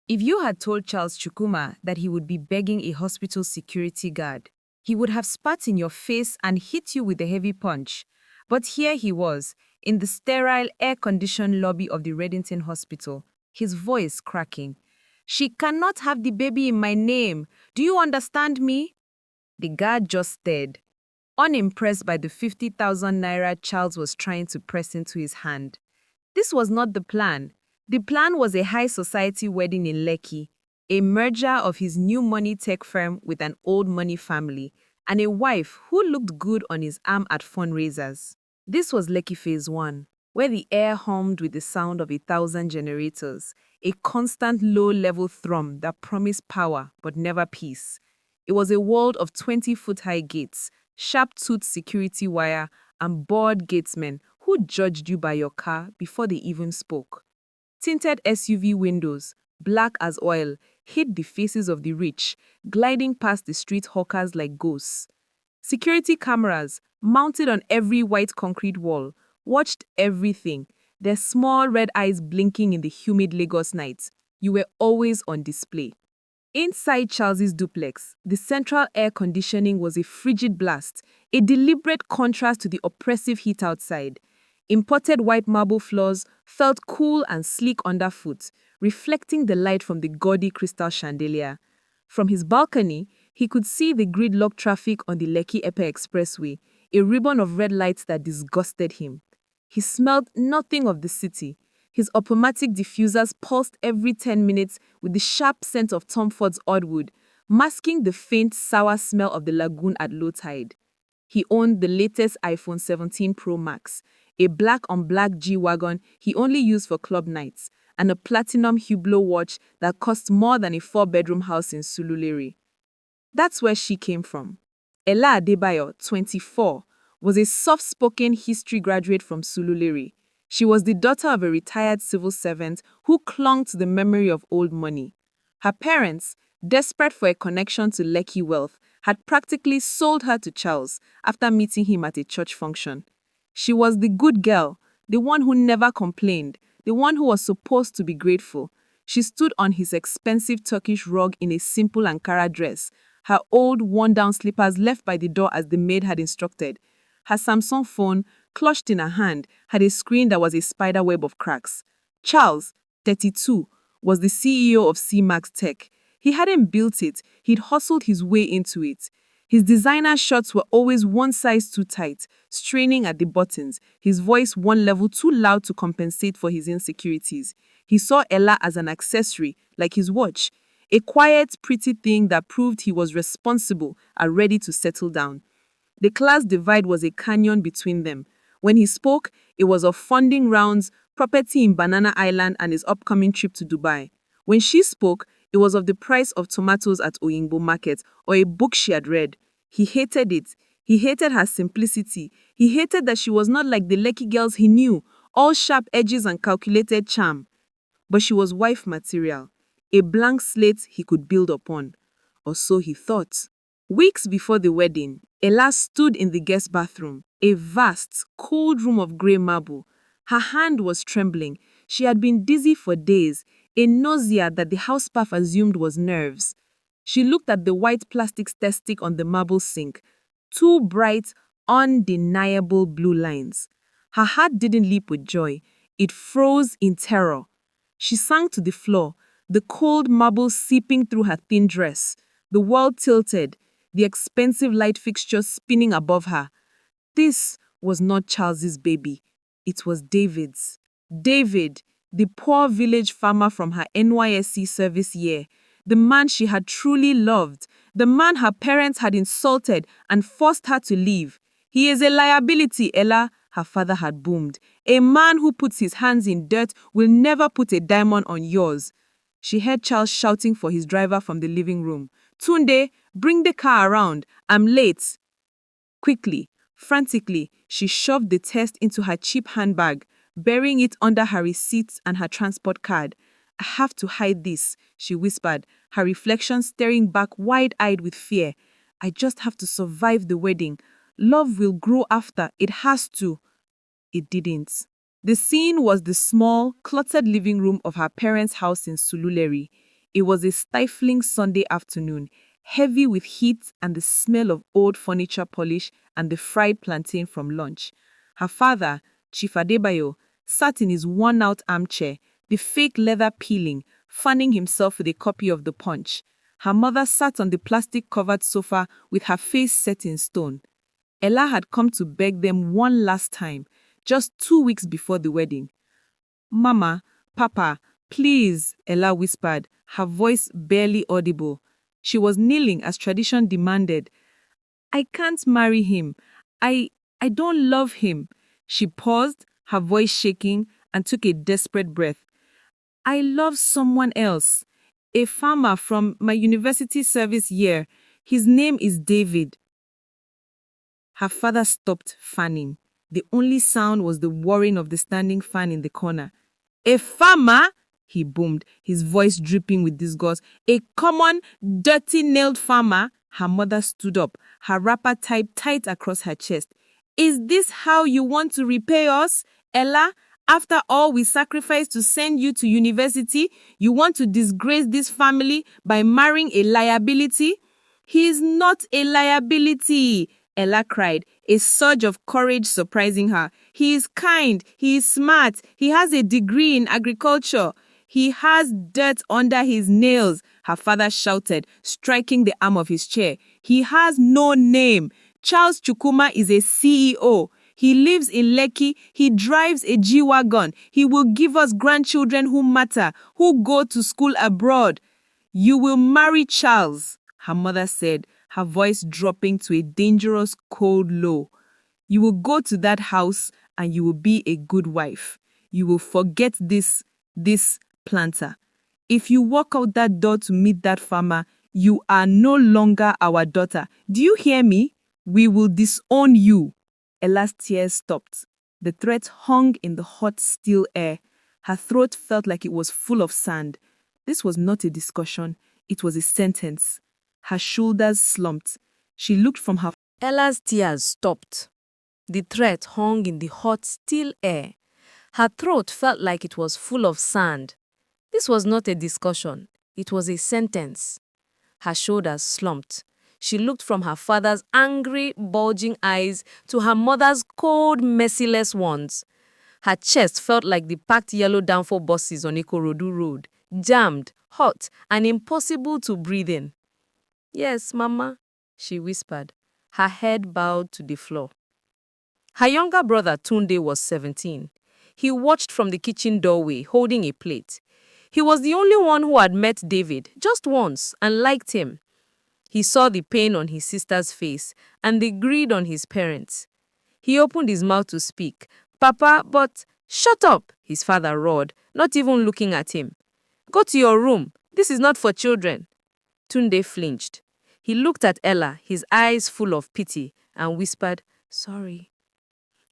If you had told Charles Chukuma that he would be begging a hospital security guard, he would have spat in your face and hit you with a heavy punch. But here he was, in the sterile, air-conditioned lobby of the Reddington Hospital, his voice cracking. "She cannot have the baby in my name. Do you understand me?" The guard just stared, unimpressed by the 50,000 naira Charles was trying to press into his hand. This was not the plan. The plan was a high society wedding in Lekki, a merger of his new money tech firm with an old money family, and a wife who looked good on his arm at fundraisers. This was Lekki Phase 1, where the air hummed with the sound of 1,000 generators, a constant low-level thrum that promised power but never peace. It was a world of 20-foot-high gates, sharp-toothed security wire, and bored gatesmen who judged you by your car before they even spoke. Tinted SUV windows, black as oil, hid the faces of the rich, gliding past the street hawkers like ghosts. Security cameras, mounted on every white concrete wall, watched everything, their small red eyes blinking in the humid Lagos night. You were always on display. Inside Charles's duplex, the central air conditioning was a frigid blast, a deliberate contrast to the oppressive heat outside. Imported white marble floors felt cool and sleek underfoot, reflecting the light from the gaudy crystal chandelier. From his balcony, he could see the gridlock traffic on the Lekki-Epe Expressway, a ribbon of red lights that disgusted him. He smelled nothing of the city. His automatic diffusers pulsed every 10 minutes with the sharp scent of Tom Ford's Oddwood, masking the faint, sour smell of the lagoon at low tide. He owned the latest iPhone 17 Pro Max, a black-on-black G-Wagon he only used for club nights, and a platinum Hublot watch that cost more than a 4-bedroom house in Surulere. That's where she came from. Ella Adebayo, 24, was a soft-spoken history graduate from Surulere. She was the daughter of a retired civil servant who clung to the memory of old money. Her parents, desperate for a connection to Lekki wealth, had practically sold her to Charles after meeting him at a church function. She was the good girl, the one who never complained, the one who was supposed to be grateful. She stood on his expensive Turkish rug in a simple Ankara dress, her old worn-down slippers left by the door as the maid had instructed. Her Samsung phone, clutched in her hand, had a screen that was a spider web of cracks. Charles, 32, was the CEO of C-Max Tech. He hadn't built it, he'd hustled his way into it. His designer shirts were always one size too tight, straining at the buttons, his voice one level too loud to compensate for his insecurities. He saw Ella as an accessory, like his watch, a quiet, pretty thing that proved he was responsible and ready to settle down. The class divide was a canyon between them. When he spoke, it was of funding rounds, property in Banana Island, and his upcoming trip to Dubai. When she spoke, it was of the price of tomatoes at Oyingbo Market or a book she had read. He hated it. He hated her simplicity. He hated that she was not like the Lekki girls he knew, all sharp edges and calculated charm. But she was wife material, a blank slate he could build upon. Or so he thought. Weeks before the wedding, Ella stood in the guest bathroom, a vast, cold room of grey marble. Her hand was trembling. She had been dizzy for days, a nausea that the house staff assumed was nerves. She looked at the white plastic stir stick on the marble sink, two bright, undeniable blue lines. Her heart didn't leap with joy. It froze in terror. She sank to the floor, the cold marble seeping through her thin dress. The world tilted, the expensive light fixtures spinning above her. This was not Charles's baby. It was David's. David, the poor village farmer from her NYSC service year, the man she had truly loved, the man her parents had insulted and forced her to leave. "He is a liability, Ella," her father had boomed. "A man who puts his hands in dirt will never put a diamond on yours." She heard Charles shouting for his driver from the living room. "Tunde, bring the car around. I'm late." Quickly, frantically, she shoved the test into her cheap handbag, burying it under her receipts and her transport card. "I have to hide this," she whispered, her reflection staring back wide-eyed with fear. "I just have to survive the wedding. Love will grow after. It has to." It didn't. The scene was the small, cluttered living room of her parents' house in Surulere, It was a stifling Sunday afternoon, heavy with heat and the smell of old furniture polish and the fried plantain from lunch. Her father, Chief Adebayo, sat in his worn-out armchair, the fake leather peeling, fanning himself with a copy of the Punch. Her mother sat on the plastic-covered sofa with her face set in stone. Ella had come to beg them one last time, just 2 weeks before the wedding. "Mama, Papa, please," Ella whispered, her voice barely audible. She was kneeling as tradition demanded. "I can't marry him. I don't love him." She paused, her voice shaking, and took a desperate breath. "I love someone else. A farmer from my university service year. His name is David." Her father stopped fanning. The only sound was the whirring of the standing fan in the corner. "A farmer?" he boomed, his voice dripping with disgust. "A common, dirty-nailed farmer?" Her mother stood up, her wrapper tied tight across her chest. "Is this how you want to repay us, Ella? After all we sacrificed to send you to university, you want to disgrace this family by marrying a liability?" "He is not a liability," Ella cried, a surge of courage surprising her. "He is kind, he is smart, he has a degree in agriculture." "He has dirt under his nails," her father shouted, striking the arm of his chair. "He has no name. Charles Chukwuma is a CEO. He lives in Lekki. He drives a G-Wagon. He will give us grandchildren who matter, who go to school abroad." "You will marry Charles," her mother said, her voice dropping to a dangerous cold low. "You will go to that house and you will be a good wife. You will forget this planter. If you walk out that door to meet that farmer, you are no longer our daughter. Do you hear me? We will disown you." Ella's tears stopped. The threat hung in the hot, still air. Her throat felt like it was full of sand. This was not a discussion. It was a sentence. Her shoulders slumped. She looked from her. Ella's tears stopped. The threat hung in the hot, still air. Her throat felt like it was full of sand. This was not a discussion. It was a sentence. Her shoulders slumped. She looked from her father's angry, bulging eyes to her mother's cold, merciless ones. Her chest felt like the packed yellow downfall buses on Ikorodu Road, jammed, hot, and impossible to breathe in. "Yes, Mama," she whispered, her head bowed to the floor. Her younger brother, Tunde, was 17. He watched from the kitchen doorway, holding a plate. He was the only one who had met David, just once, and liked him. He saw the pain on his sister's face and the greed on his parents. He opened his mouth to speak. "Papa, but—" "Shut up," his father roared, not even looking at him. "Go to your room. This is not for children." Tunde flinched. He looked at Ella, his eyes full of pity, and whispered, "Sorry."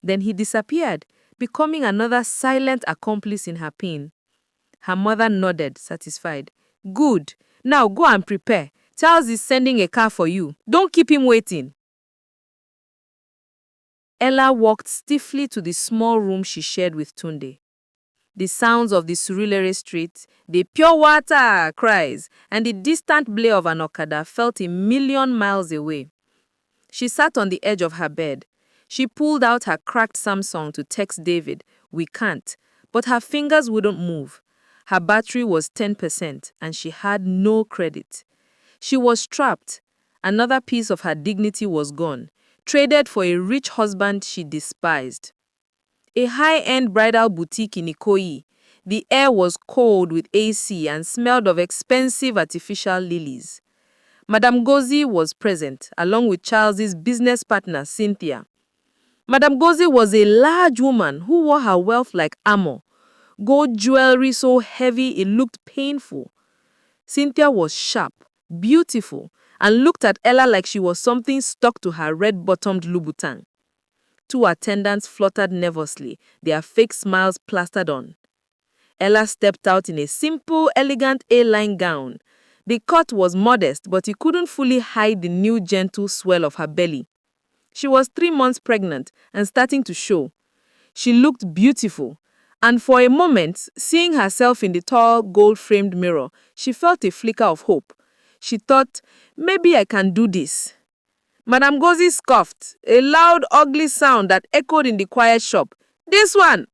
Then he disappeared, becoming another silent accomplice in her pain. Her mother nodded, satisfied. "Good. Now go and prepare. Charles is sending a car for you. Don't keep him waiting." Ella walked stiffly to the small room she shared with Tunde. The sounds of the Surulere street, the pure water cries, and the distant blare of an okada felt a million miles away. She sat on the edge of her bed. She pulled out her cracked Samsung to text David, "We can't," but her fingers wouldn't move. Her battery was 10% and she had no credit. She was trapped. Another piece of her dignity was gone, traded for a rich husband she despised. A high-end bridal boutique in Ikoyi. The air was cold with AC and smelled of expensive artificial lilies. Madame Gozi was present, along with Charles's business partner, Cynthia. Madame Gozi was a large woman who wore her wealth like armor, gold jewelry so heavy it looked painful. Cynthia was sharp, beautiful, and looked at Ella like she was something stuck to her red-bottomed Louboutin. Two attendants fluttered nervously, their fake smiles plastered on. Ella stepped out in a simple, elegant A-line gown. The cut was modest, but it couldn't fully hide the new gentle swell of her belly. She was 3 months pregnant and starting to show. She looked beautiful, And for a moment, seeing herself in the tall, gold-framed mirror, she felt a flicker of hope. She thought, maybe I can do this. Madame Gozi scoffed, a loud, ugly sound that echoed in the quiet shop. This one,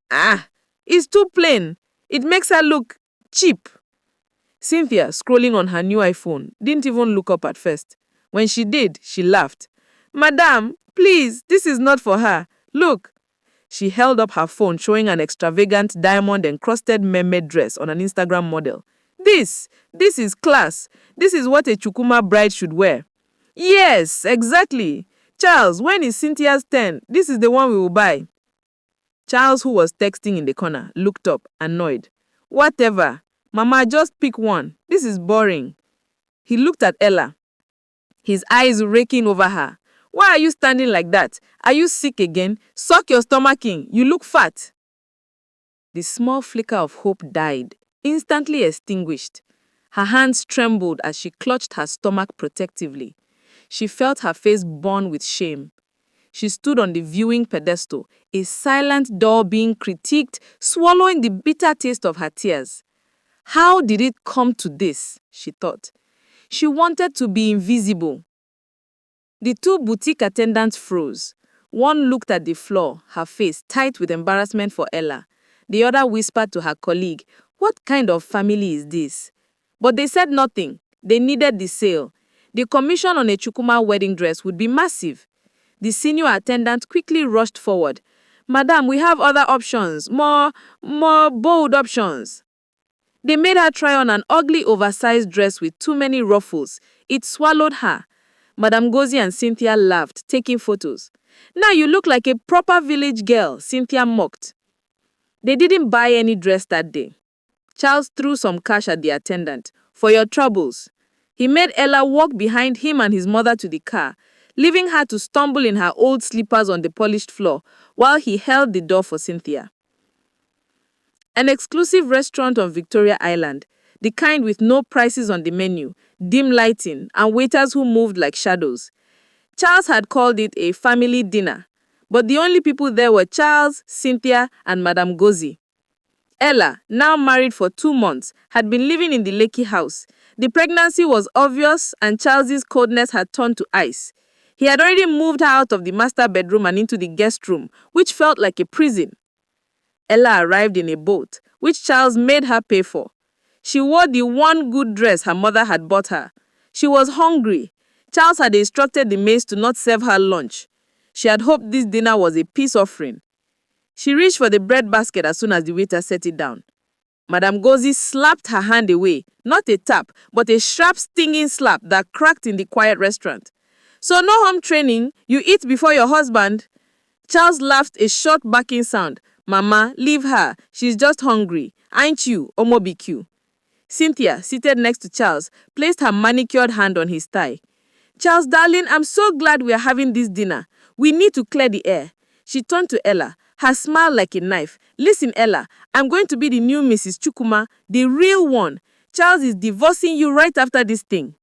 is too plain. It makes her look cheap. Cynthia, scrolling on her new iPhone, didn't even look up at first. When she did, she laughed. Madame, please, this is not for her. Look. She held up her phone, showing an extravagant diamond-encrusted mermaid dress on an Instagram model. This is class. This is what a Chukuma bride should wear. Yes, exactly. Charles, when is Cynthia's turn? This is the one we will buy. Charles, who was texting in the corner, looked up, annoyed. Whatever. Mama, just pick one. This is boring. He looked at Ella, his eyes raking over her. Why are you standing like that? Are you sick again? Suck your stomach in. You look fat. The small flicker of hope died, instantly extinguished. Her hands trembled as she clutched her stomach protectively. She felt her face burn with shame. She stood on the viewing pedestal, a silent doll being critiqued, swallowing the bitter taste of her tears. How did it come to this? She thought. She wanted to be invisible. The two boutique attendants froze. One looked at the floor, her face tight with embarrassment for Ella. The other whispered to her colleague, what kind of family is this? But they said nothing. They needed the sale. The commission on a Chukuma wedding dress would be massive. The senior attendant quickly rushed forward. Madam, we have other options, more bold options. They made her try on an ugly oversized dress with too many ruffles. It swallowed her. Madame Gozi and Cynthia laughed, taking photos. Now you look like a proper village girl, Cynthia mocked. They didn't buy any dress that day. Charles threw some cash at the attendant. For your troubles. He made Ella walk behind him and his mother to the car, leaving her to stumble in her old slippers on the polished floor while he held the door for Cynthia. An exclusive restaurant on Victoria Island, the kind with no prices on the menu, dim lighting, and waiters who moved like shadows. Charles had called it a family dinner, but the only people there were Charles, Cynthia, and Madame Gozi. Ella, now married for 2 months, had been living in the Lekki house. The pregnancy was obvious, and Charles's coldness had turned to ice. He had already moved her out of the master bedroom and into the guest room, which felt like a prison. Ella arrived in a boat, which Charles made her pay for. She wore the one good dress her mother had bought her. She was hungry. Charles had instructed the maids to not serve her lunch. She had hoped this dinner was a peace offering. She reached for the bread basket as soon as the waiter set it down. Madame Gozi slapped her hand away, not a tap, but a sharp, stinging slap that cracked in the quiet restaurant. So no home training, you eat before your husband? Charles laughed a short barking sound. Mama, leave her. She's just hungry. Ain't you, Omobikyu? Cynthia, seated next to Charles, placed her manicured hand on his thigh. Charles, darling, I'm so glad we are having this dinner. We need to clear the air. She turned to Ella, her smile like a knife. Listen, Ella, I'm going to be the new Mrs. Chukuma, the real one. Charles is divorcing you right after this thing.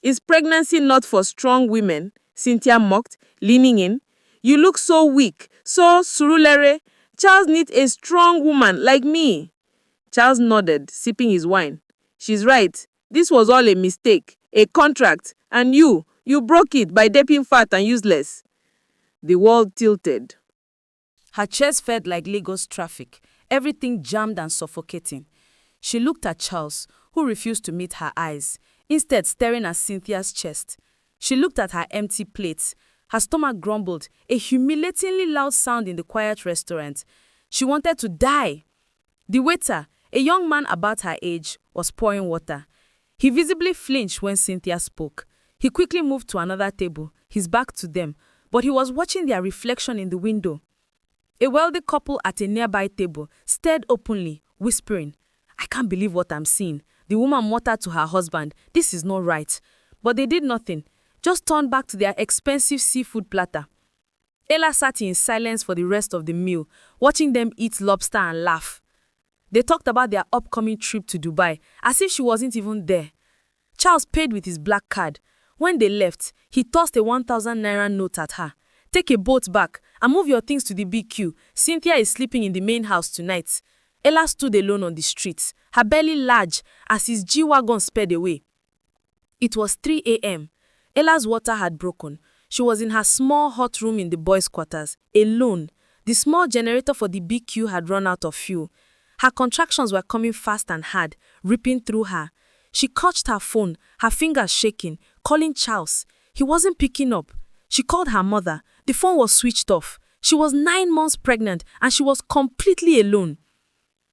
Is pregnancy not for strong women? Cynthia mocked, leaning in. You look so weak, so Surulere. Charles needs a strong woman like me. Charles nodded, sipping his wine. She's right. This was all a mistake, a contract, and you broke it by dipping fat and useless. The world tilted. Her chest felt like Lagos traffic, everything jammed and suffocating. She looked at Charles, who refused to meet her eyes, instead staring at Cynthia's chest. She looked at her empty plates. Her stomach grumbled, a humiliatingly loud sound in the quiet restaurant. She wanted to die. The waiter, a young man about her age, was pouring water. He visibly flinched when Cynthia spoke. He quickly moved to another table, his back to them, but he was watching their reflection in the window. A wealthy couple at a nearby table stared openly, whispering, I can't believe what I'm seeing. The woman muttered to her husband, this is not right. But they did nothing, just turned back to their expensive seafood platter. Ella sat in silence for the rest of the meal, watching them eat lobster and laugh. They talked about their upcoming trip to Dubai, as if she wasn't even there. Charles paid with his black card. When they left, he tossed a 1,000 naira note at her. Take a boat back and move your things to the BQ. Cynthia is sleeping in the main house tonight. Ella stood alone on the street, her belly large as his G-Wagon sped away. It was 3 a.m. Ella's water had broken. She was in her small hot room in the boys' quarters, alone. The small generator for the BQ had run out of fuel. Her contractions were coming fast and hard, ripping through her. She clutched her phone, her fingers shaking, calling Charles. He wasn't picking up. She called her mother. The phone was switched off. She was 9 months pregnant and she was completely alone.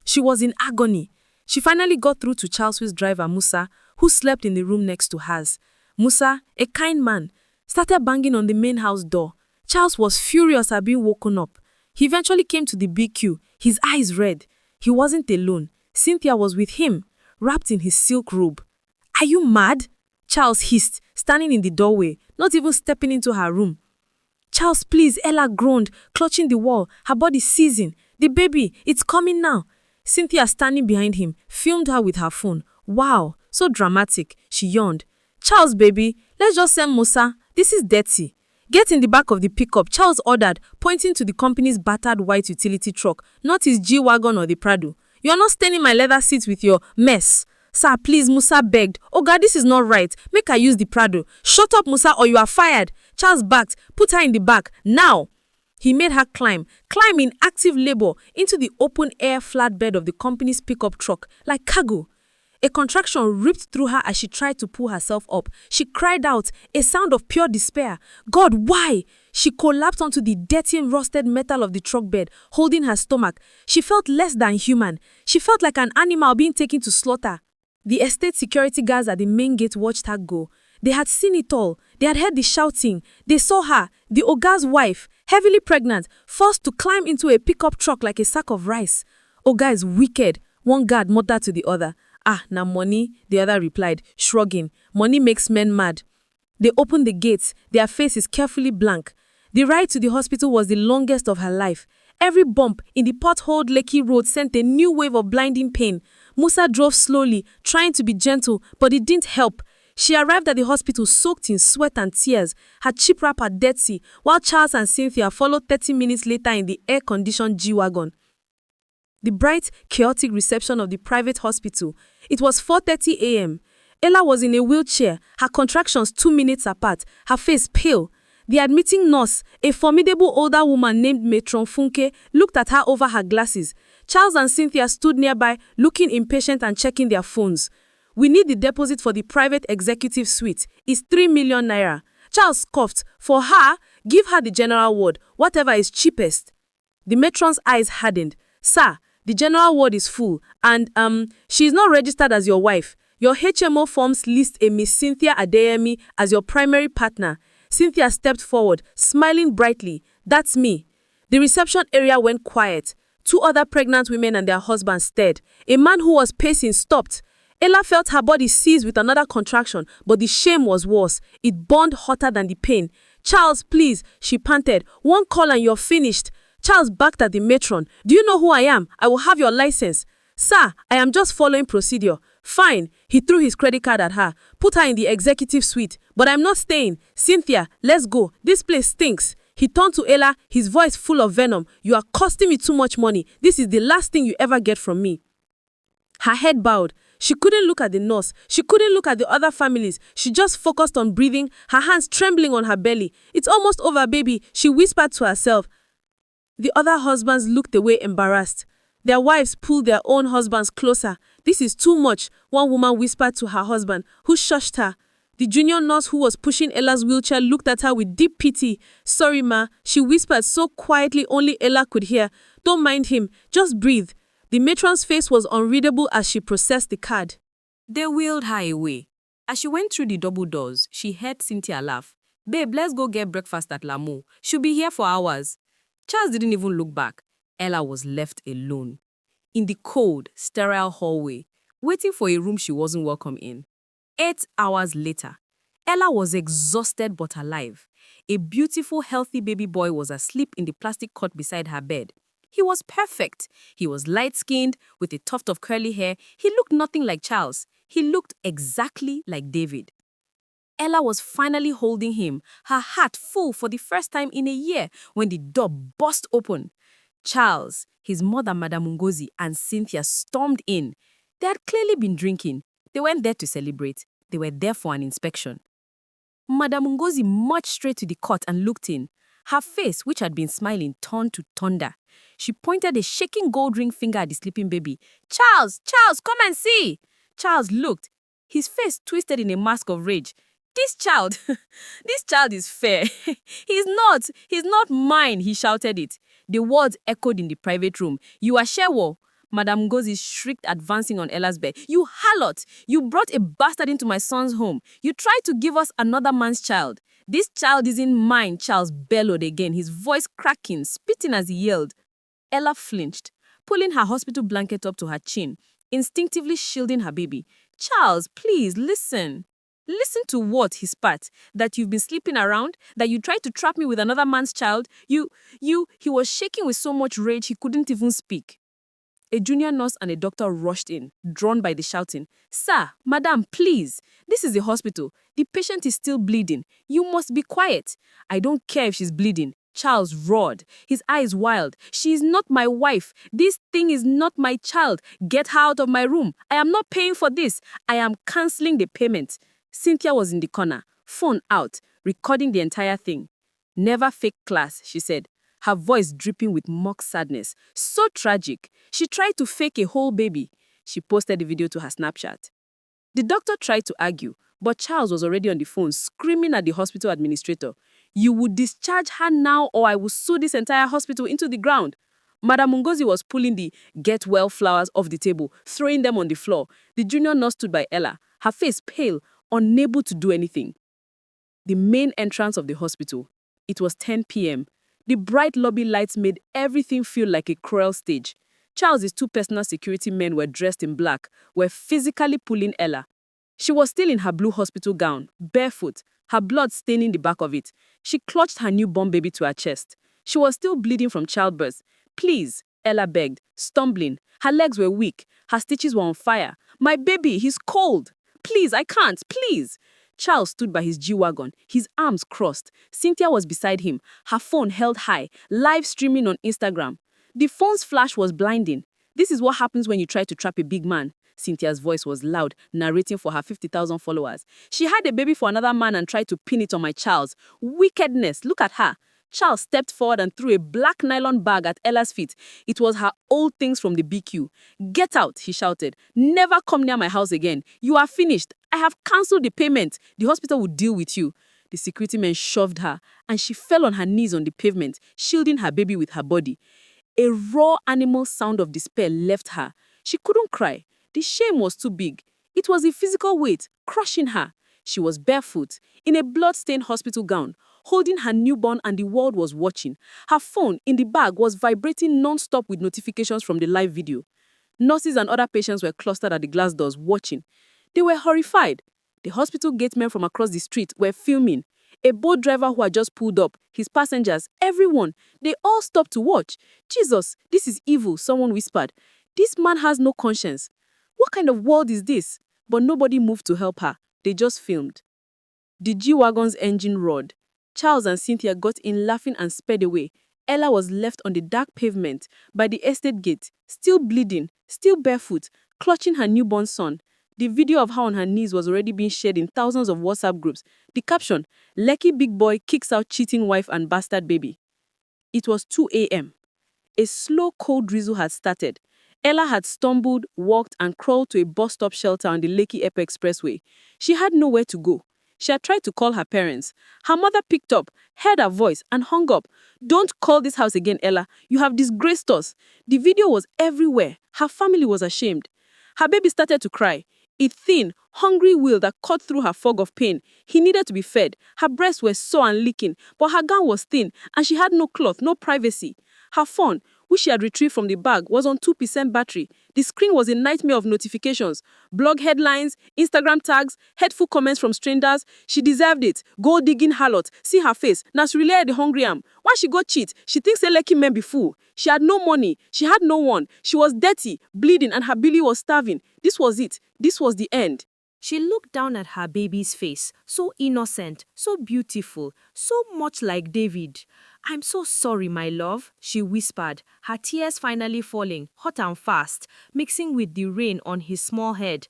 She was in agony. She finally got through to Charles's driver, Musa, who slept in the room next to hers. Musa, a kind man, started banging on the main house door. Charles was furious at being woken up. He eventually came to the BQ, his eyes red. He wasn't alone. Cynthia was with him, wrapped in his silk robe. "Are you mad?" Charles hissed, standing in the doorway, not even stepping into her room. "Charles, please," Ella groaned, clutching the wall, her body seizing. "The baby, it's coming now." Cynthia, standing behind him, filmed her with her phone. "Wow, so dramatic," she yawned. "Charles, baby, let's just send Musa. This is dirty." "Get in the back of the pickup," Charles ordered, pointing to the company's battered white utility truck, not his G-Wagon or the Prado. "You are not staining my leather seats with your mess." "Sir, please," Musa begged. "Oh God, this is not right. Make her use the Prado." "Shut up, Musa, or you are fired." Charles backed. "Put her in the back, now." He made her climb in active labor into the open-air flatbed of the company's pickup truck, like cargo. A contraction ripped through her as she tried to pull herself up. She cried out, a sound of pure despair. "God, why?" She collapsed onto the dirty and rusted metal of the truck bed, holding her stomach. She felt less than human. She felt like an animal being taken to slaughter. The estate security guards at the main gate watched her go. They had seen it all. They had heard the shouting. They saw her, the Oga's wife, heavily pregnant, forced to climb into a pickup truck like a sack of rice. "Oga is wicked," one guard muttered to the other. "Ah, na money," the other replied, shrugging. "Money makes men mad." They opened the gates, their faces carefully blank. The ride to the hospital was the longest of her life. Every bump in the potholed Lekki road sent a new wave of blinding pain. Musa drove slowly, trying to be gentle, but it didn't help. She arrived at the hospital soaked in sweat and tears, her cheap wrapper dirty, while Charles and Cynthia followed 30 minutes later in the air-conditioned G-Wagon. The bright, chaotic reception of the private hospital. It was 4:30 a.m. Ella was in a wheelchair, her contractions 2 minutes apart, her face pale. The admitting nurse, a formidable older woman named Matron Funke, looked at her over her glasses. Charles and Cynthia stood nearby, looking impatient and checking their phones. "We need the deposit for the private executive suite. It's 3 million naira. Charles scoffed. "For her, give her the general ward, whatever is cheapest." The matron's eyes hardened. "Sir, the general ward is full, and she is not registered as your wife. Your HMO forms list a Miss Cynthia Adeyemi as your primary partner." Cynthia stepped forward, smiling brightly. "That's me." The reception area went quiet. 2 other pregnant women and their husbands stared. A man who was pacing stopped. Ella felt her body seize with another contraction, but the shame was worse. It burned hotter than the pain. "Charles, please," she panted. "One call and you're finished." Charles backed at the matron. "Do you know who I am? I will have your license." "Sir, I am just following procedure." "Fine." He threw his credit card at her. "Put her in the executive suite." "But I'm not staying." "Cynthia, let's go. This place stinks." He turned to Ella, his voice full of venom. "You are costing me too much money. This is the last thing you ever get from me." Her head bowed. She couldn't look at the nurse. She couldn't look at the other families. She just focused on breathing, her hands trembling on her belly. "It's almost over, baby," she whispered to herself. The other husbands looked away embarrassed. Their wives pulled their own husbands closer. "This is too much," one woman whispered to her husband, who shushed her. The junior nurse who was pushing Ella's wheelchair looked at her with deep pity. "Sorry, ma," she whispered so quietly only Ella could hear. "Don't mind him. Just breathe." The matron's face was unreadable as she processed the card. They wheeled her away. As she went through the double doors, she heard Cynthia laugh. "Babe, let's go get breakfast at Lamu. She'll be here for hours." Charles didn't even look back. Ella was left alone. In the cold, sterile hallway, waiting for a room she wasn't welcome in. 8 hours later, Ella was exhausted but alive. A beautiful, healthy baby boy was asleep in the plastic cot beside her bed. He was perfect. He was light-skinned, with a tuft of curly hair. He looked nothing like Charles. He looked exactly like David. Ella was finally holding him, her heart full for the first time in a year, when the door burst open. Charles, his mother, Madame Ngozi, and Cynthia stormed in. They had clearly been drinking. They weren't there to celebrate. They were there for an inspection. Madame Ngozi marched straight to the cot and looked in. Her face, which had been smiling, turned to thunder. She pointed a shaking gold ring finger at the sleeping baby. Charles, Charles, come and see! Charles looked. His face twisted in a mask of rage. This child, this child is fair. He's not mine, he shouted it. The words echoed in the private room. You are Shewo. Madame Ngozi shrieked, advancing on Ella's bed. You harlot! You brought a bastard into my son's home. You tried to give us another man's child. This child isn't mine, Charles bellowed again, his voice cracking, spitting as he yelled. Ella flinched, pulling her hospital blanket up to her chin, instinctively shielding her baby. Charles, please, listen. Listen to what, he spat, that you've been sleeping around, that you tried to trap me with another man's child. He was shaking with so much rage he couldn't even speak. A junior nurse and a doctor rushed in, drawn by the shouting. Sir, madam, please. This is a hospital. The patient is still bleeding. You must be quiet. I don't care if she's bleeding. Charles roared, his eyes wild. She is not my wife. This thing is not my child. Get her out of my room. I am not paying for this. I am cancelling the payment. Cynthia was in the corner, phone out, recording the entire thing. Never fake class, she said, her voice dripping with mock sadness. So tragic. She tried to fake a whole baby. She posted the video to her Snapchat. The doctor tried to argue, but Charles was already on the phone, screaming at the hospital administrator. You will discharge her now or I will sue this entire hospital into the ground. Madame Ngozi was pulling the get well flowers off the table, throwing them on the floor. The junior nurse stood by Ella, her face pale, unable to do anything. The main entrance of the hospital. It was 10 p.m. The bright lobby lights made everything feel like a cruel stage. Charles's two personal security men were dressed in black, were physically pulling Ella. She was still in her blue hospital gown, barefoot, her blood staining the back of it. She clutched her newborn baby to her chest. She was still bleeding from childbirth. Please, Ella begged, stumbling. Her legs were weak. Her stitches were on fire. My baby, he's cold. Please, I can't, please. Charles stood by his G-Wagon, his arms crossed. Cynthia was beside him, her phone held high, live streaming on Instagram. The phone's flash was blinding. This is what happens when you try to trap a big man. Cynthia's voice was loud, narrating for her 50,000 followers. She had a baby for another man and tried to pin it on my Charles. Wickedness, look at her. Charles stepped forward and threw a black nylon bag at Ella's feet. It was her old things from the BQ. Get out, he shouted. Never come near my house again. You are finished. I have cancelled the payment. The hospital will deal with you. The security men shoved her, and she fell on her knees on the pavement, shielding her baby with her body. A raw animal sound of despair left her. She couldn't cry. The shame was too big. It was the physical weight, crushing her. She was barefoot, in a blood-stained hospital gown, holding her newborn, and the world was watching. Her phone in the bag was vibrating non-stop with notifications from the live video. Nurses and other patients were clustered at the glass doors, watching. They were horrified. The hospital gatemen from across the street were filming. A boat driver who had just pulled up, his passengers, everyone, they all stopped to watch. Jesus, this is evil, someone whispered. This man has no conscience. What kind of world is this? But nobody moved to help her. They just filmed. The G-Wagon's engine roared. Charles and Cynthia got in laughing and sped away. Ella was left on the dark pavement by the estate gate, still bleeding, still barefoot, clutching her newborn son. The video of her on her knees was already being shared in thousands of WhatsApp groups. The caption, Lekki big boy kicks out cheating wife and bastard baby. It was 2 a.m. A slow, cold drizzle had started. Ella had stumbled, walked, and crawled to a bus-stop shelter on the Lekki Epe Expressway. She had nowhere to go. She had tried to call her parents. Her mother picked up, heard her voice, and hung up. Don't call this house again, Ella. You have disgraced us. The video was everywhere. Her family was ashamed. Her baby started to cry. A thin, hungry wail that cut through her fog of pain. He needed to be fed. Her breasts were sore and leaking, but her gown was thin, and she had no cloth, no privacy. Her phone, which she had retrieved from the bag, was on 2% battery. The screen was a nightmare of notifications. Blog headlines, Instagram tags, hateful comments from strangers. She deserved it. Gold-digging harlot. See her face. Na Surulere the hungry am. Why she go cheat? She thinks a Lekki men be fool. She had no money. She had no one. She was dirty, bleeding, and her belly was starving. This was it. This was the end. She looked down at her baby's face, so innocent, so beautiful, so much like David. "I'm so sorry, my love," she whispered, her tears finally falling, hot and fast, mixing with the rain on his small head.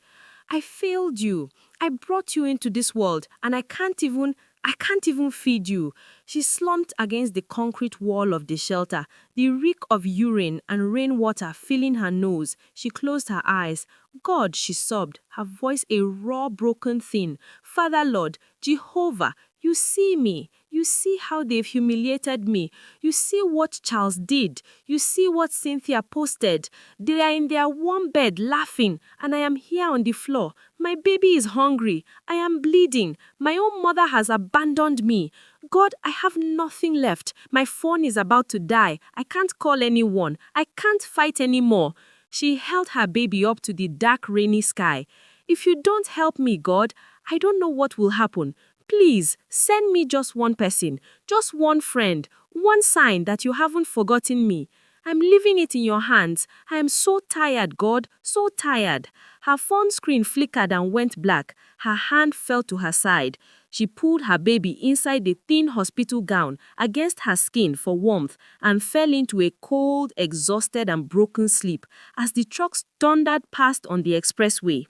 "I failed you. I brought you into this world, and I can't even feed you." She slumped against the concrete wall of the shelter, the reek of urine and rainwater filling her nose. She closed her eyes. "God," she sobbed, her voice a raw, broken thing. "Father Lord, Jehovah, you see me. You see how they've humiliated me. You see what Charles did. You see what Cynthia posted. They are in their warm bed laughing, and I am here on the floor. My baby is hungry. I am bleeding. My own mother has abandoned me. God, I have nothing left. My phone is about to die. I can't call anyone. I can't fight anymore." She held her baby up to the dark, rainy sky. "If you don't help me, God, I don't know what will happen. Please, send me just one person, just one friend, one sign that you haven't forgotten me. I'm leaving it in your hands. I am so tired, God, so tired." Her phone screen flickered and went black. Her hand fell to her side. She pulled her baby inside the thin hospital gown against her skin for warmth and fell into a cold, exhausted and broken sleep as the trucks thundered past on the expressway.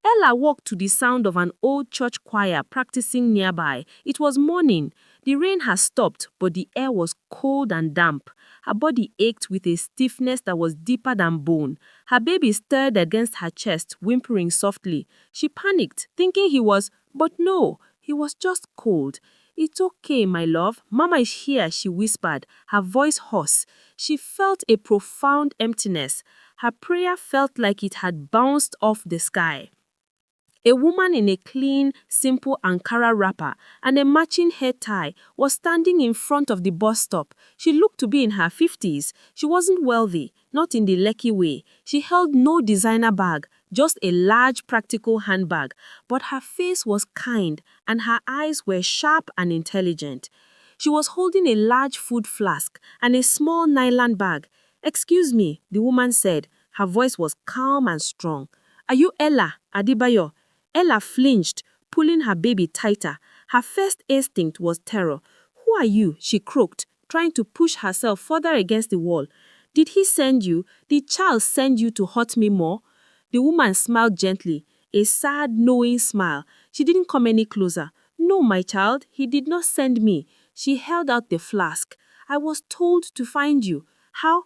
Ella walked to the sound of an old church choir practicing nearby. It was morning. The rain had stopped, but the air was cold and damp. Her body ached with a stiffness that was deeper than bone. Her baby stirred against her chest, whimpering softly. She panicked, thinking but no, he was just cold. "It's okay, my love. Mama is here," she whispered, her voice hoarse. She felt a profound emptiness. Her prayer felt like it had bounced off the sky. A woman in a clean, simple Ankara wrapper and a matching hair tie was standing in front of the bus stop. She looked to be in her 50s. She wasn't wealthy, not in the Lekki way. She held no designer bag, just a large practical handbag. But her face was kind and her eyes were sharp and intelligent. She was holding a large food flask and a small nylon bag. "Excuse me," the woman said. Her voice was calm and strong. "Are you Ella Adibayo?" Ella flinched, pulling her baby tighter. Her first instinct was terror. "Who are you?" she croaked, trying to push herself further against the wall. "Did he send you? Did Charles send you to hurt me more?" The woman smiled gently, a sad, knowing smile. She didn't come any closer. "No, my child, he did not send me." She held out the flask. "I was told to find you." How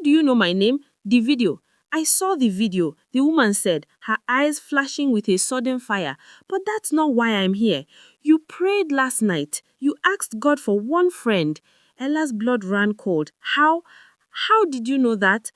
do you know my name?" "The video." "I saw the video," the woman said, her eyes flashing with a sudden fire. "But that's not why I'm here. You prayed last night. You asked God for one friend." Ella's blood ran cold. How did you know that?"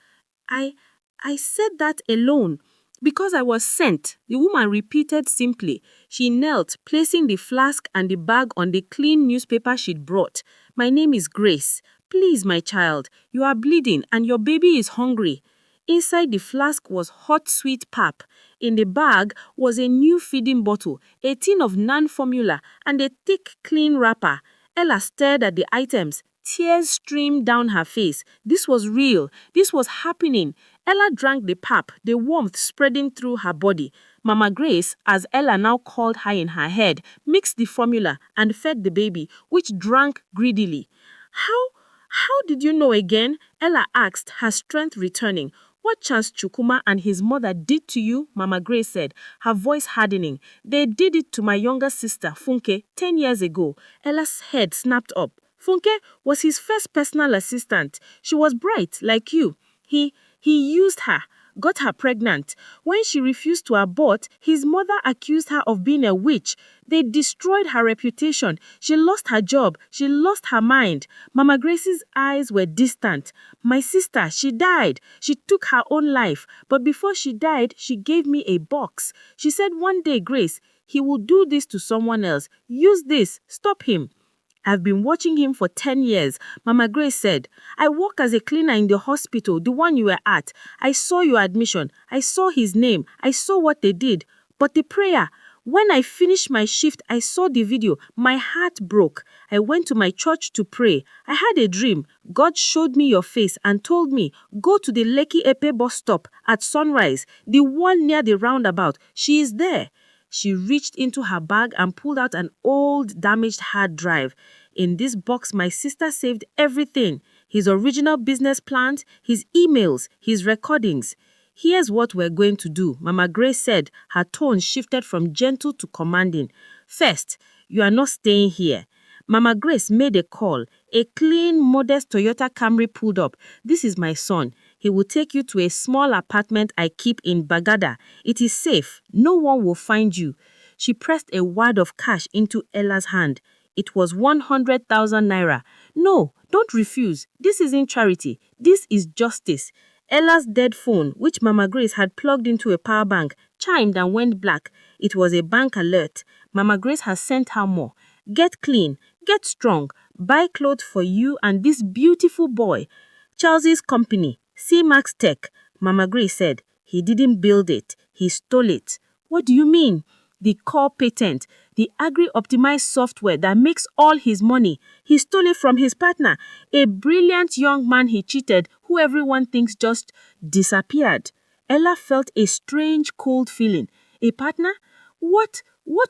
I said that alone. "Because I was sent," the woman repeated simply. She knelt, placing the flask and the bag on the clean newspaper she'd brought. "My name is Grace. Please, my child, you are bleeding and your baby is hungry." Inside the flask was hot sweet pap. In the bag was a new feeding bottle, a tin of non-formula, and a thick, clean wrapper. Ella stared at the items. Tears streamed down her face. This was real. This was happening. Ella drank the pap, the warmth spreading through her body. Mama Grace, as Ella now called her in her head, mixed the formula and fed the baby, which drank greedily. How did you know again?" Ella asked, her strength returning. "What Charles Chukuma and his mother did to you," Mama Grace said, her voice hardening. "They did it to my younger sister, Funke, 10 years ago." Ella's head snapped up. "Funke was his first personal assistant. She was bright, like you. He used her, got her pregnant. When she refused to abort, his mother accused her of being a witch. They destroyed her reputation. She lost her job. She lost her mind." Mama Grace's eyes were distant. "My sister, she died. She took her own life. But before she died, she gave me a box. She said, 'One day, Grace, he will do this to someone else. Use this. Stop him.' I've been watching him for 10 years, Mama Grace said. I work as a cleaner in the hospital, the one you were at. I saw your admission. I saw his name. I saw what they did. But the prayer, when I finished my shift, I saw the video. My heart broke. I went to my church to pray. I had a dream. God showed me your face and told me, go to the Lekki Epe bus stop at sunrise, the one near the roundabout. She is there. She reached into her bag and pulled out an old, damaged hard drive. In this box, my sister saved everything. His original business plans, his emails, his recordings. Here's what we're going to do, Mama Grace said. Her tone shifted from gentle to commanding. First, you are not staying here. Mama Grace made a call. A clean, modest Toyota Camry pulled up. This is my son. He will take you to a small apartment I keep in Bagada. It is safe. No one will find you. She pressed a wad of cash into Ella's hand. It was 100,000 naira. No, don't refuse. This isn't charity. This is justice. Ella's dead phone, which Mama Grace had plugged into a power bank, chimed and went black. It was a bank alert. Mama Grace has sent her more. Get clean, get strong, buy clothes for you and this beautiful boy. Charles's company, C-Max Tech, Mama Grace said. He didn't build it, he stole it. What do you mean? The core patent, the agri-optimized software that makes all his money. He stole it from his partner, a brilliant young man he cheated who everyone thinks just disappeared. Ella felt a strange cold feeling. A partner? What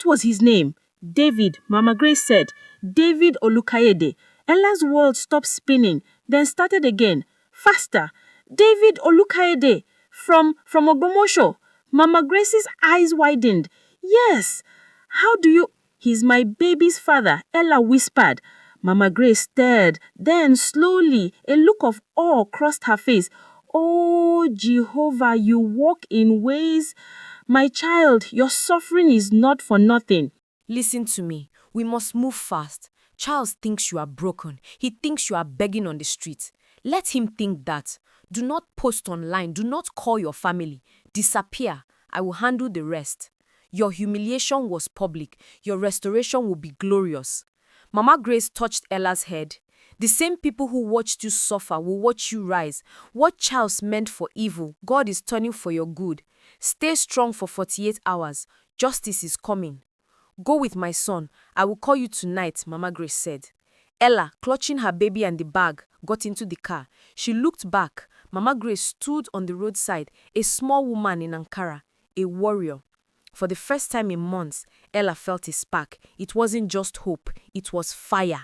was his name? David, Mama Grace said. David Olukayede. Ella's world stopped spinning, then started again. Faster. David Olukayede. From Ogbomosho. Mama Grace's eyes widened. Yes. How do you... He's my baby's father, Ella whispered. Mama Grace stared. Then, slowly, a look of awe crossed her face. Oh, Jehovah, you walk in ways... My child, your suffering is not for nothing. Listen to me. We must move fast. Charles thinks you are broken. He thinks you are begging on the street. Let him think that. Do not post online. Do not call your family. Disappear. I will handle the rest. Your humiliation was public. Your restoration will be glorious. Mama Grace touched Ella's head. The same people who watched you suffer will watch you rise. What Charles meant for evil, God is turning for your good. Stay strong for 48 hours. Justice is coming. Go with my son. I will call you tonight, Mama Grace said. Ella, clutching her baby and the bag, got into the car. She looked back. Mama Grace stood on the roadside, a small woman in Ankara, a warrior. For the first time in months, Ella felt a spark. It wasn't just hope, it was fire.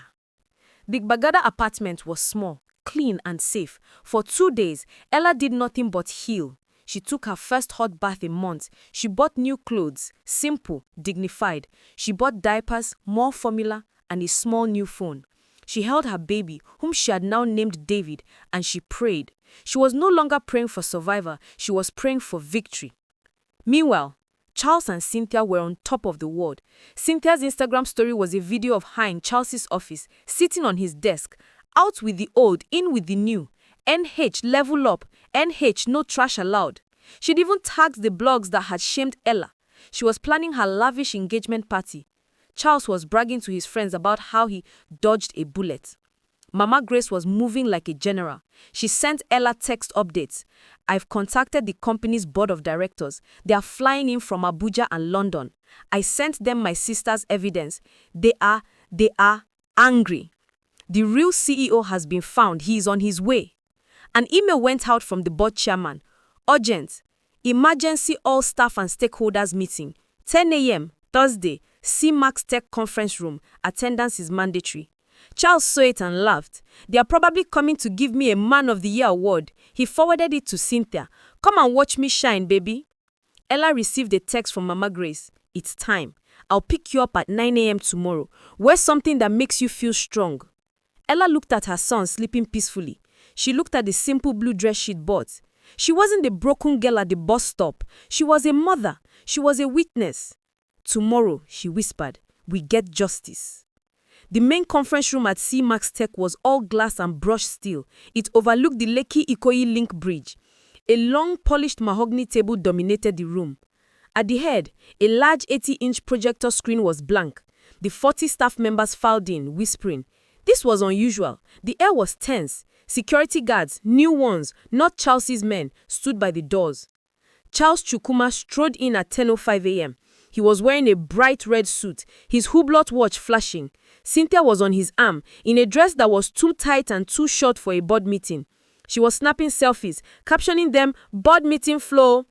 The Bagada apartment was small, clean and safe. For 2 days, Ella did nothing but heal. She took her first hot bath in months. She bought new clothes, simple, dignified. She bought diapers, more formula, and a small new phone. She held her baby, whom she had now named David, and she prayed. She was no longer praying for survival, she was praying for victory. Meanwhile, Charles and Cynthia were on top of the world. Cynthia's Instagram story was a video of her in Charles's office, sitting on his desk, out with the old, in with the new. NH, level up. NH, no trash allowed. She'd even tagged the blogs that had shamed Ella. She was planning her lavish engagement party. Charles was bragging to his friends about how he dodged a bullet. Mama Grace was moving like a general. She sent Ella text updates. I've contacted the company's board of directors. They are flying in from Abuja and London. I sent them my sister's evidence. They are angry. The real CEO has been found. He is on his way. An email went out from the board chairman. Urgent. Emergency all staff and stakeholders meeting. 10 a.m. Thursday. C-Max Tech conference room. Attendance is mandatory. Charles saw it and laughed. They are probably coming to give me a Man of the Year award. He forwarded it to Cynthia. Come and watch me shine, baby. Ella received a text from Mama Grace. It's time. I'll pick you up at 9 a.m. tomorrow. Wear something that makes you feel strong. Ella looked at her son sleeping peacefully. She looked at the simple blue dress she'd bought. She wasn't the broken girl at the bus stop. She was a mother. She was a witness. Tomorrow, she whispered, we get justice. The main conference room at C-Max Tech was all glass and brushed steel. It overlooked the Lekki Ikoyi Link Bridge. A long, polished mahogany table dominated the room. At the head, a large 80-inch projector screen was blank. The 40 staff members filed in, whispering. This was unusual. The air was tense. Security guards, new ones, not Charles's men, stood by the doors. Charles Chukwuma strode in at 10:05 a.m. He was wearing a bright red suit, his hublot watch flashing. Cynthia was on his arm, in a dress that was too tight and too short for a board meeting. She was snapping selfies, captioning them, board meeting flow.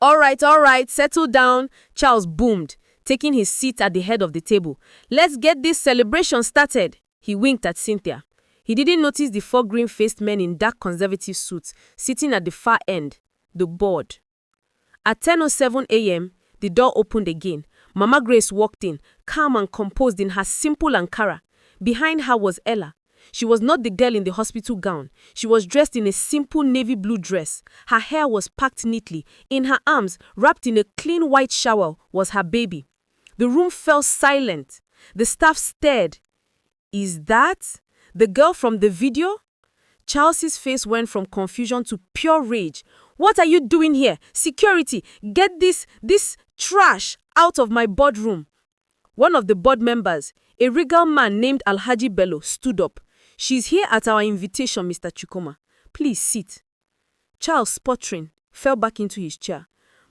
All right, settle down, Charles boomed, taking his seat at the head of the table. Let's get this celebration started. He winked at Cynthia. He didn't notice the four green-faced men in dark conservative suits sitting at the far end, the board. At 10:07 a.m., the door opened again. Mama Grace walked in, calm and composed in her simple Ankara. Behind her was Ella. She was not the girl in the hospital gown. She was dressed in a simple navy blue dress. Her hair was packed neatly. In her arms, wrapped in a clean white shower, was her baby. The room fell silent. The staff stared. Is that the girl from the video? Charles's face went from confusion to pure rage. What are you doing here? Security, get this trash out of my boardroom. One of the board members, a regal man named Alhaji Bello, stood up. She's here at our invitation, Mr. Chukuma. Please sit. Charles, sputtering, fell back into his chair.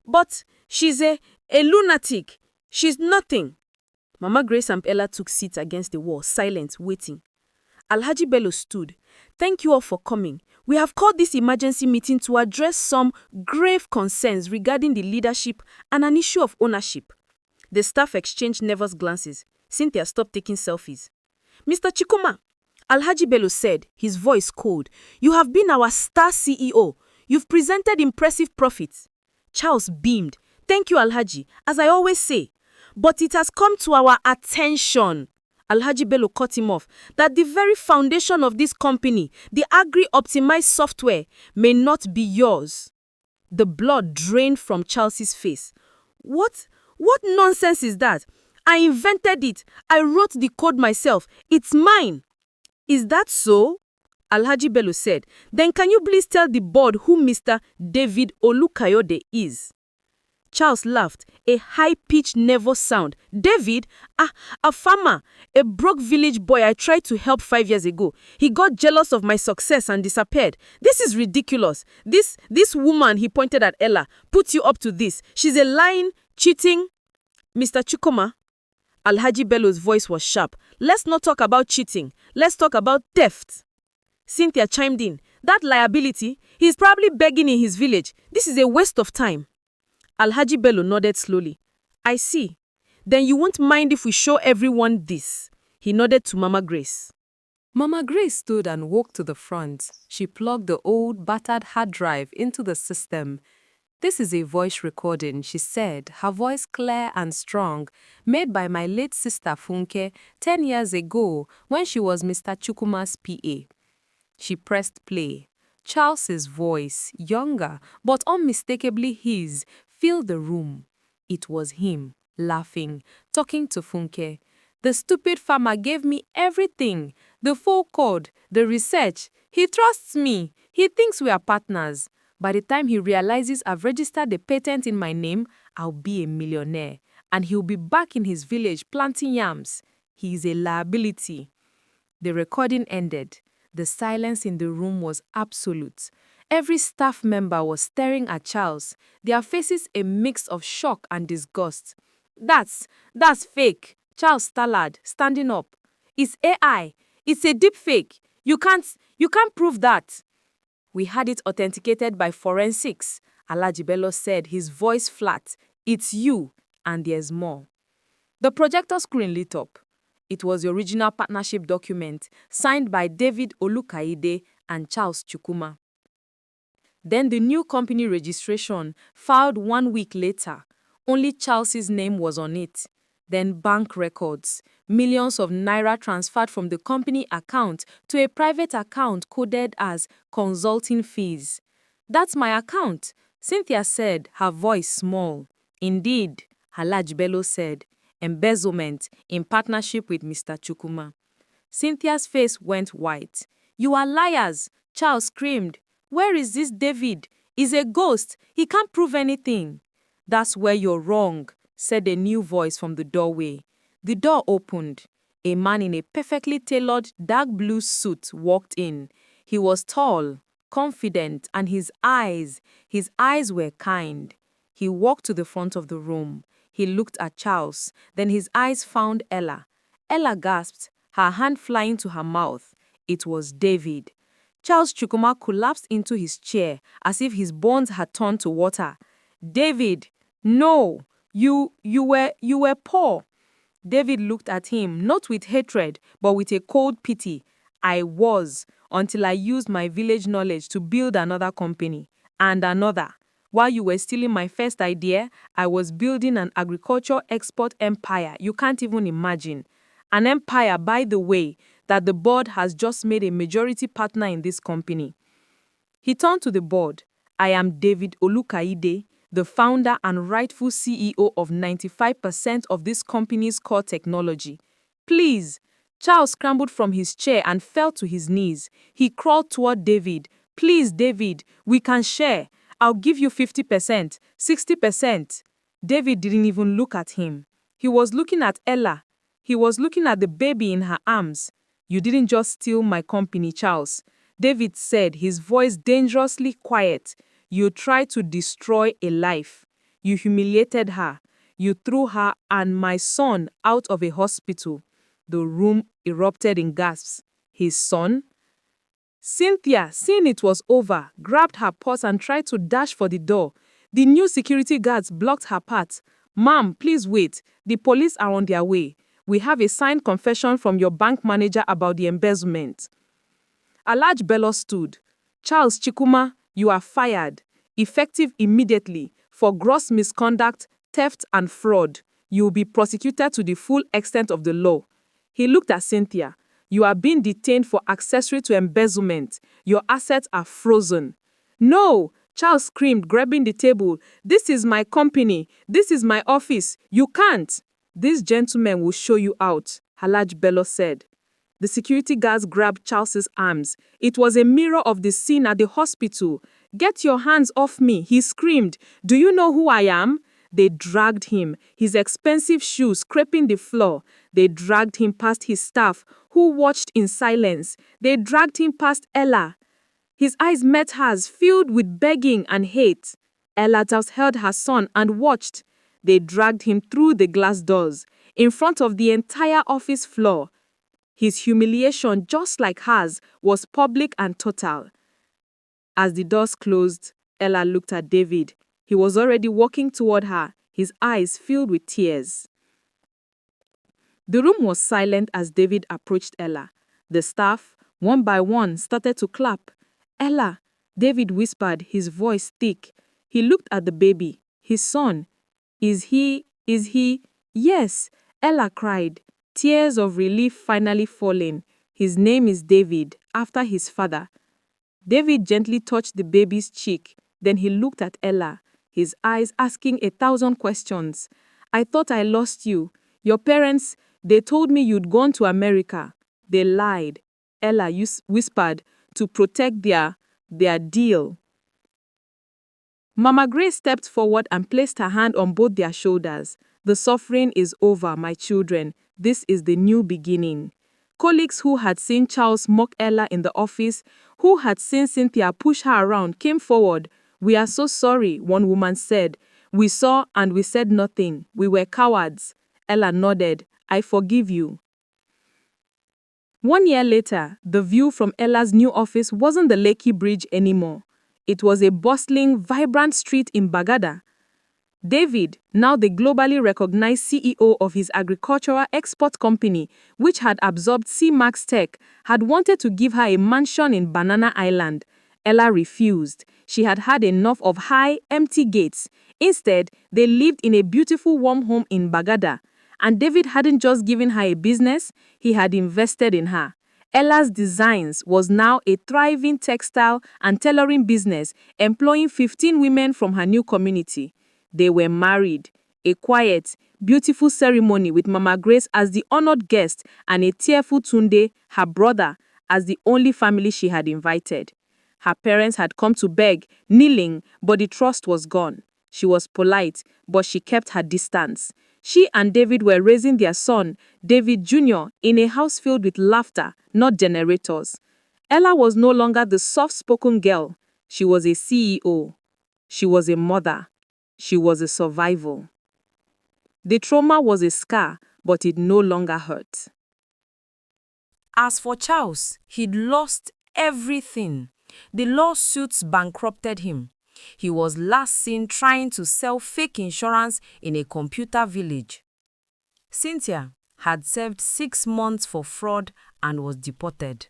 But she's a lunatic. She's nothing. Mama Grace and Ella took seats against the wall, silent, waiting. Alhaji Bello stood. Thank you all for coming. We have called this emergency meeting to address some grave concerns regarding the leadership and an issue of ownership. The staff exchanged nervous glances. Cynthia stopped taking selfies. Mr. Chikuma, Alhaji Bello said, his voice cold, you have been our star CEO. You've presented impressive profits. Charles beamed. Thank you, Alhaji, as I always say. But it has come to our attention, Alhaji Bello cut him off, that the very foundation of this company, the agri-optimized software, may not be yours. The blood drained from Charles's face. What nonsense is that? I invented it. I wrote the code myself. It's mine. Is that so? Alhaji Bello said. Then can you please tell the board who Mr. David Olukayode is? Charles laughed, a high-pitched nervous sound. David? A farmer, a broke village boy I tried to help 5 years ago. He got jealous of my success and disappeared. This is ridiculous. This woman, he pointed at Ella, put you up to this. She's a lying, cheating. Mr. Chukuma, Alhaji Bello's voice was sharp. Let's not talk about cheating. Let's talk about theft. Cynthia chimed in. That liability, he's probably begging in his village. This is a waste of time. Alhaji Bello nodded slowly. I see. Then you won't mind if we show everyone this. He nodded to Mama Grace. Mama Grace stood and walked to the front. She plugged the old, battered hard drive into the system. This is a voice recording, she said, her voice clear and strong, made by my late sister Funke 10 years ago when she was Mr. Chukuma's PA. She pressed play. Charles's voice, younger but unmistakably his, filled the room. It was him, laughing, talking to Funke. The stupid farmer gave me everything. The full code, the research. He trusts me. He thinks we are partners. By the time he realizes I've registered the patent in my name, I'll be a millionaire. And he'll be back in his village planting yams. He's a liability. The recording ended. The silence in the room was absolute. Every staff member was staring at Charles, their faces a mix of shock and disgust. That's fake, Charles stallered, standing up. It's AI. It's a deep fake. You can't prove that. We had it authenticated by forensics, Alhaji Bello said, his voice flat. It's you, and there's more. The projector screen lit up. It was the original partnership document, signed by David Olukayode and Charles Chukuma. Then the new company registration, filed 1 week later. Only Charles's name was on it. Then bank records. Millions of naira transferred from the company account to a private account coded as consulting fees. That's my account, Cynthia said, her voice small. Indeed, Alhaji Bello said, embezzlement in partnership with Mr. Chukuma. Cynthia's face went white. You are liars, Charles screamed. Where is this David? He's a ghost. He can't prove anything. That's where you're wrong, said a new voice from the doorway. The door opened. A man in a perfectly tailored dark blue suit walked in. He was tall, confident, and his eyes were kind. He walked to the front of the room. He looked at Charles. Then his eyes found Ella. Ella gasped, her hand flying to her mouth. It was David. Charles Chukuma collapsed into his chair as if his bones had turned to water. David, no, you were poor. David looked at him, not with hatred, but with a cold pity. I was, until I used my village knowledge to build another company, and another. While you were stealing my first idea, I was building an agriculture export empire you can't even imagine. An empire, by the way, that the board has just made a majority partner in this company. He turned to the board. I am David Olukaide, the founder and rightful CEO of 95% of this company's core technology. Please. Charles scrambled from his chair and fell to his knees. He crawled toward David. Please, David, we can share. I'll give you 50%, 60%. David didn't even look at him. He was looking at Ella. He was looking at the baby in her arms. You didn't just steal my company, Charles. David said, his voice dangerously quiet. You tried to destroy a life. You humiliated her. You threw her and my son out of a hospital. The room erupted in gasps. His son? Cynthia, seeing it was over, grabbed her purse and tried to dash for the door. The new security guards blocked her path. Ma'am, please wait. The police are on their way. We have a signed confession from your bank manager about the embezzlement. A large bellow stood. Charles Chikuma, you are fired. Effective immediately for gross misconduct, theft, and fraud. You will be prosecuted to the full extent of the law. He looked at Cynthia. You are being detained for accessory to embezzlement. Your assets are frozen. No! Charles screamed, grabbing the table. This is my company. This is my office. You can't. This gentleman will show you out, Halaj Bello said. The security guards grabbed Charles's arms. It was a mirror of the scene at the hospital. Get your hands off me, he screamed. Do you know who I am? They dragged him, his expensive shoes scraping the floor. They dragged him past his staff, who watched in silence. They dragged him past Ella. His eyes met hers, filled with begging and hate. Ella just held her son and watched. They dragged him through the glass doors, in front of the entire office floor. His humiliation, just like hers, was public and total. As the doors closed, Ella looked at David. He was already walking toward her, his eyes filled with tears. The room was silent as David approached Ella. The staff, one by one, started to clap. Ella, David whispered, his voice thick. He looked at the baby, his son. Is he? Yes, Ella cried, tears of relief finally falling. His name is David, after his father. David gently touched the baby's cheek. Then he looked at Ella, his eyes asking 1,000 questions. I thought I lost you. Your parents, they told me you'd gone to America. They lied, Ella whispered, to protect their deal. Mama Grace stepped forward and placed her hand on both their shoulders. The suffering is over, my children. This is the new beginning. Colleagues who had seen Charles mock Ella in the office, who had seen Cynthia push her around, came forward. We are so sorry, one woman said. We saw and we said nothing. We were cowards. Ella nodded. I forgive you. 1 year later, the view from Ella's new office wasn't the Lekki Bridge anymore. It was a bustling, vibrant street in Bagada. David, now the globally recognized CEO of his agricultural export company, which had absorbed C-Max Tech, had wanted to give her a mansion in Banana Island. Ella refused. She had had enough of high, empty gates. Instead, they lived in a beautiful warm home in Bagada. And David hadn't just given her a business, he had invested in her. Ella's Designs was now a thriving textile and tailoring business, employing 15 women from her new community. They were married. A quiet, beautiful ceremony with Mama Grace as the honored guest and a tearful Tunde, her brother, as the only family she had invited. Her parents had come to beg, kneeling, but the trust was gone. She was polite, but she kept her distance. She and David were raising their son, David Jr., in a house filled with laughter, not generators. Ella was no longer the soft-spoken girl. She was a CEO. She was a mother. She was a survival. The trauma was a scar, but it no longer hurt. As for Charles, he'd lost everything. The lawsuits bankrupted him. He was last seen trying to sell fake insurance in a computer village. Cynthia had served 6 months for fraud and was deported.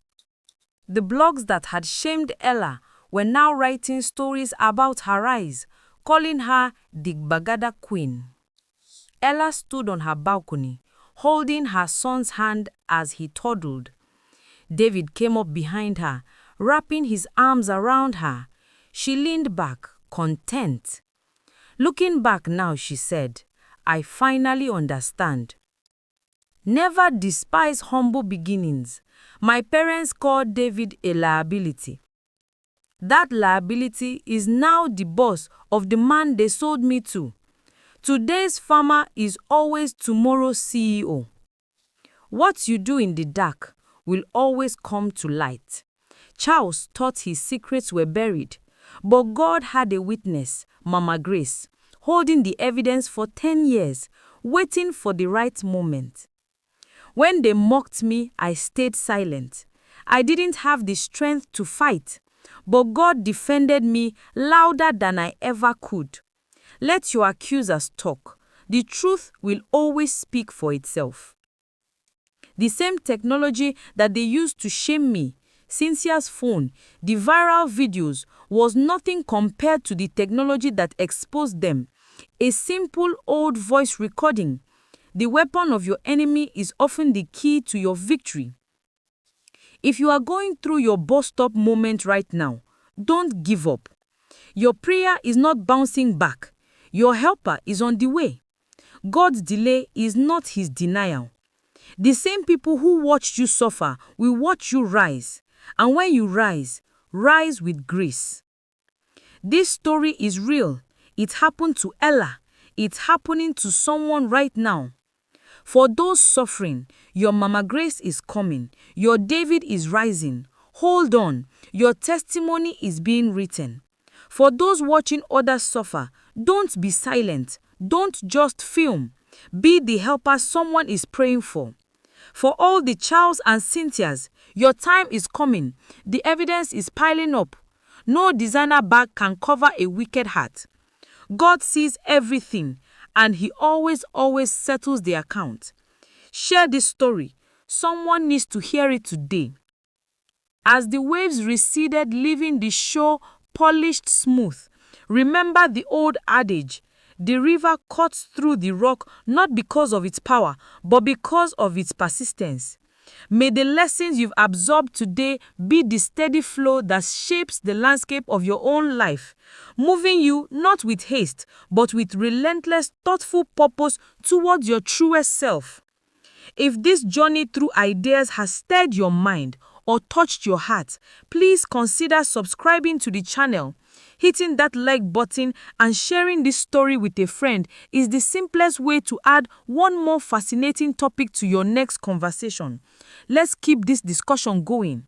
The blogs that had shamed Ella were now writing stories about her rise, calling her the Bagada Queen. Ella stood on her balcony, holding her son's hand as he toddled. David came up behind her, wrapping his arms around her. She leaned back, content. Looking back now, she said, "I finally understand. Never despise humble beginnings. My parents called David a liability. That liability is now the boss of the man they sold me to. Today's farmer is always tomorrow's CEO. What you do in the dark will always come to light." Charles thought his secrets were buried, but God had a witness, Mama Grace, holding the evidence for 10 years, waiting for the right moment. When they mocked me, I stayed silent. I didn't have the strength to fight, but God defended me louder than I ever could. Let your accusers talk. The truth will always speak for itself. The same technology that they used to shame me, Cynthia's phone, the viral videos, was nothing compared to the technology that exposed them. A simple old voice recording. The weapon of your enemy is often the key to your victory. If you are going through your bust-up moment right now, don't give up. Your prayer is not bouncing back. Your helper is on the way. God's delay is not his denial. The same people who watched you suffer will watch you rise. And when you rise, rise with grace. This story is real. It happened to Ella. It's happening to someone right now. For those suffering, your Mama Grace is coming. Your David is rising. Hold on. Your testimony is being written. For those watching others suffer, don't be silent. Don't just film. Be the helper someone is praying for. For all the Charles and Cynthias, your time is coming. The evidence is piling up. No designer bag can cover a wicked heart. God sees everything, and he always settles the account. Share this story. Someone needs to hear it today. As the waves receded, leaving the shore polished smooth, remember the old adage, the river cuts through the rock not because of its power, but because of its persistence. May the lessons you've absorbed today be the steady flow that shapes the landscape of your own life, moving you not with haste, but with relentless, thoughtful purpose towards your truest self. If this journey through ideas has stirred your mind or touched your heart, please consider subscribing to the channel. Hitting that like button and sharing this story with a friend is the simplest way to add one more fascinating topic to your next conversation. Let's keep this discussion going.